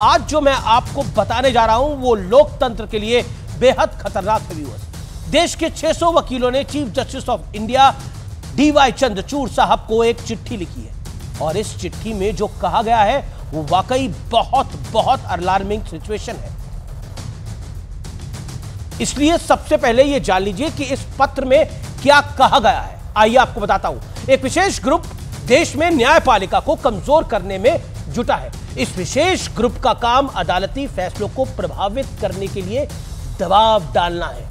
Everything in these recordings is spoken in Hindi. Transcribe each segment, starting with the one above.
आज जो मैं आपको बताने जा रहा हूं वो लोकतंत्र के लिए बेहद खतरनाक है व्यूअर्स। देश के 600 वकीलों ने chief justice of India DY Chandrachud साहब को एक चिट्ठी लिखी है और इस चिट्ठी में जो कहा गया है वो वाकई बहुत अलार्मिंग सिचुएशन है। इसलिए सबसे पहले यह जान लीजिए कि इस पत्र में क्या कहा गया है। आइए आपको बताता हूं। एक विशेष ग्रुप देश में न्यायपालिका को कमजोर करने में जुटा है। इस विशेष ग्रुप का काम अदालती फैसलों को प्रभावित करने के लिए दबाव डालना है।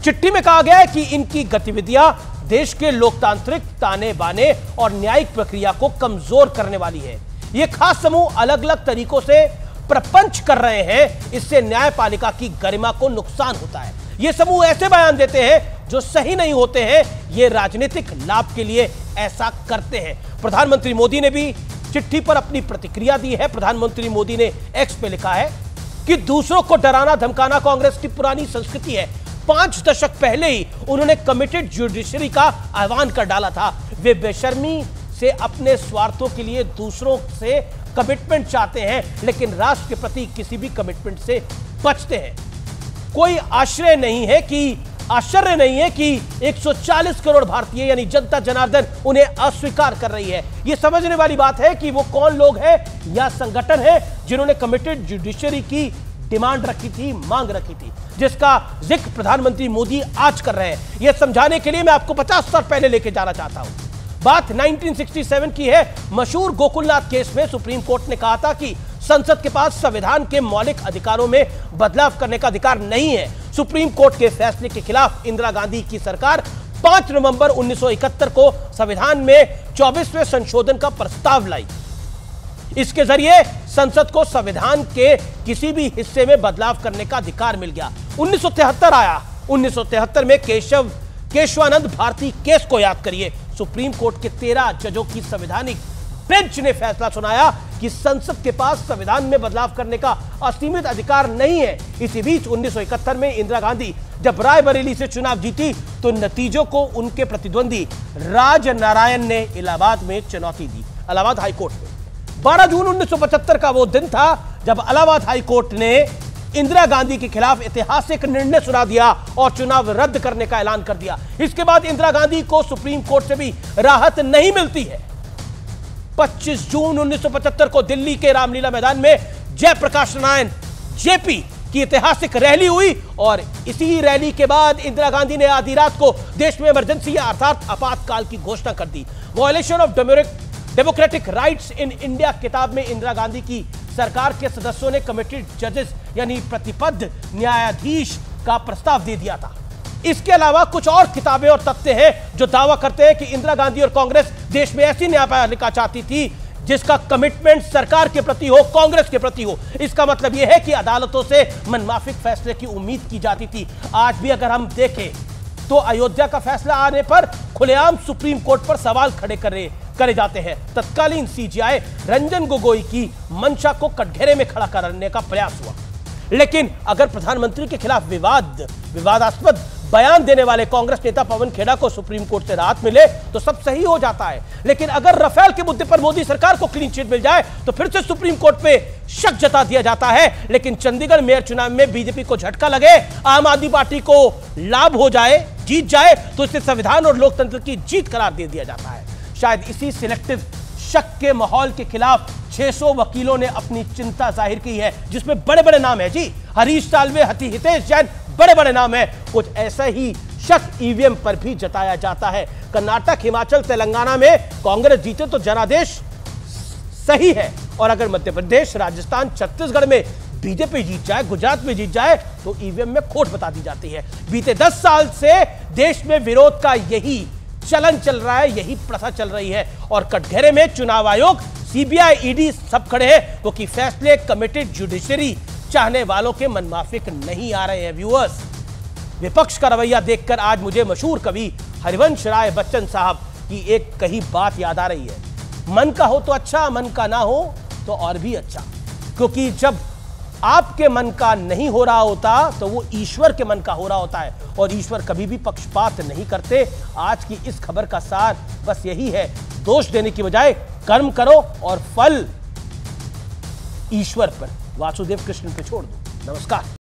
चिट्ठी में कहा गया है कि इनकी गतिविधियां देश के लोकतांत्रिक ताने बाने और न्यायिक प्रक्रिया को कमजोर करने वाली है। यह खास समूह अलग अलग तरीकों से प्रपंच कर रहे हैं, इससे न्यायपालिका की गरिमा को नुकसान होता है। ये समूह ऐसे बयान देते हैं जो सही नहीं होते हैं, ये राजनीतिक लाभ के लिए ऐसा करते हैं। प्रधानमंत्री मोदी ने भी चिट्ठी पर अपनी प्रतिक्रिया दी है। प्रधानमंत्री मोदी ने एक्स पे लिखा है कि दूसरों को डराना धमकाना कांग्रेस की पुरानी संस्कृति है। 5 दशक पहले ही उन्होंने कमिटेड जुडिशरी का आह्वान कर डाला था। वे बेशर्मी से अपने स्वार्थों के लिए दूसरों से कमिटमेंट चाहते हैं, लेकिन राष्ट्र के प्रति किसी भी कमिटमेंट से बचते हैं। कोई आश्चर्य नहीं है कि 140 करोड़ भारतीय यानी जनता जनार्दन उन्हें अस्वीकार कर रही है। यह समझने वाली बात है कि वो कौन लोग हैं या संगठन है जिन्होंने कमिटेड जुडिशरी की डिमांड रखी थी, मांग रखी थी, जिसका जिक्र प्रधानमंत्री मोदी आज कर रहे हैं। यह समझाने के लिए मैं आपको 50 साल पहले लेके जाना चाहता हूं। बात 1967 की है। मशहूर गोकुलनाथ केस में सुप्रीम कोर्ट ने कहा था कि संसद के पास संविधान के मौलिक अधिकारों में बदलाव करने का अधिकार नहीं है। सुप्रीम कोर्ट के फैसले के खिलाफ इंदिरा गांधी की सरकार 5 नवंबर 1971 को संविधान में 24वें संशोधन का प्रस्ताव लाई। इसके जरिए संसद को संविधान के किसी भी हिस्से में बदलाव करने का अधिकार मिल गया। 1973 आया। 1973 में केशवानंद भारती केस को याद करिए। सुप्रीम कोर्ट के 13 जजों की संवैधानिक बेंच ने फैसला सुनाया कि संसद के पास संविधान में बदलाव करने का असीमित अधिकार नहीं है। इसी बीच 1971 में इंदिरा गांधी जब रायबरेली से चुनाव जीती तो नतीजों को उनके प्रतिद्वंदी राज नारायण ने इलाहाबाद में चुनौती दी। इलाहाबाद हाईकोर्ट में 12 जून 1975 का वो दिन था जब इलाहाबाद हाईकोर्ट ने इंदिरा गांधी के खिलाफ ऐतिहासिक निर्णय सुना दिया और चुनाव रद्द करने का ऐलान कर दिया। इसके बाद इंदिरा गांधी को सुप्रीम कोर्ट से भी राहत नहीं मिलती है। 25 जून 1975 को दिल्ली के रामलीला मैदान में जयप्रकाश नारायण जेपी की ऐतिहासिक रैली हुई और इसी रैली के बाद इंदिरा गांधी ने आधी रात को देश में इमरजेंसी अर्थात आपातकाल की घोषणा कर दी। Violation of democratic rights in India किताब में इंदिरा गांधी की सरकार के सदस्यों ने कमिटेड जजेस यानी प्रतिबद्ध न्यायाधीश का प्रस्ताव दे दिया था। इसके अलावा कुछ और किताबें और तथ्य हैं जो दावा करते हैं कि इंदिरा गांधी और कांग्रेस देश में ऐसी न्यायपालिका चाहती थी जिसका कमिटमेंट सरकार के प्रति हो, कांग्रेस के प्रति हो। इसका मतलब यह है कि अदालतों से मनमाफिक फैसले की उम्मीद की जाती थी। आज भी अगर हम देखें तो अयोध्या का फैसला आने पर खुलेआम सुप्रीम कोर्ट पर सवाल खड़े करे जाते हैं। तत्कालीन सीजेआई रंजन गोगोई की मंशा को कटघरे में खड़ा करने का प्रयास हुआ, लेकिन अगर प्रधानमंत्री के खिलाफ विवादास्पद बयान देने वाले कांग्रेस नेता पवन खेड़ा को सुप्रीम कोर्ट से राहत मिले तो सब सही हो जाता है। लेकिन अगर राफेल के मुद्दे पर मोदी सरकार को क्लीन चिट मिल जाए तो फिर से सुप्रीम कोर्ट पे शक जता दिया जाता है। लेकिन चंडीगढ़ मेयर चुनाव में बीजेपी को झटका लगे, आम आदमी पार्टी को लाभ हो जाए, जीत जाए तो इसे संविधान और लोकतंत्र की जीत करार दे दिया जाता है। शायद इसी सिलेक्टिव शक के माहौल के खिलाफ 600 वकीलों ने अपनी चिंता जाहिर की है, जिसमें बड़े बड़े नाम है जी, हरीश साल्वे, हितेश जैन, बड़े बड़े नाम है। कुछ ऐसा ही शक ईवीएम पर भी जताया जाता है। कर्नाटक, हिमाचल, तेलंगाना में कांग्रेस जीते तो जनादेश सही है, और अगर मध्य प्रदेश, राजस्थान, छत्तीसगढ़ में बीजेपी जीत जाए, गुजरात में जीत जाए तो ईवीएम में खोट बता दी जाती है। बीते 10 साल से देश में विरोध का यही चलन चल रहा है, यही प्रथा चल रही है, और कटघरे में चुनाव आयोग, सीबीआई, ईडी सब खड़े हैं क्योंकि फैसले कमिटेड जुडिशरी चाहने वालों के मनमाफिक नहीं आ रहे हैं। व्यूअर्स, विपक्ष का रवैया देखकर आज मुझे मशहूर कवि हरिवंश राय बच्चन साहब की एक कही बात याद आ रही है। मन का हो तो अच्छा, मन का ना हो तो और भी अच्छा, क्योंकि जब आपके मन का नहीं हो रहा होता तो वो ईश्वर के मन का हो रहा होता है, और ईश्वर कभी भी पक्षपात नहीं करते। आज की इस खबर का सार बस यही है, दोष देने की बजाय कर्म करो और फल ईश्वर पर वासुदेव कृष्ण पे छोड़ दूं। नमस्कार।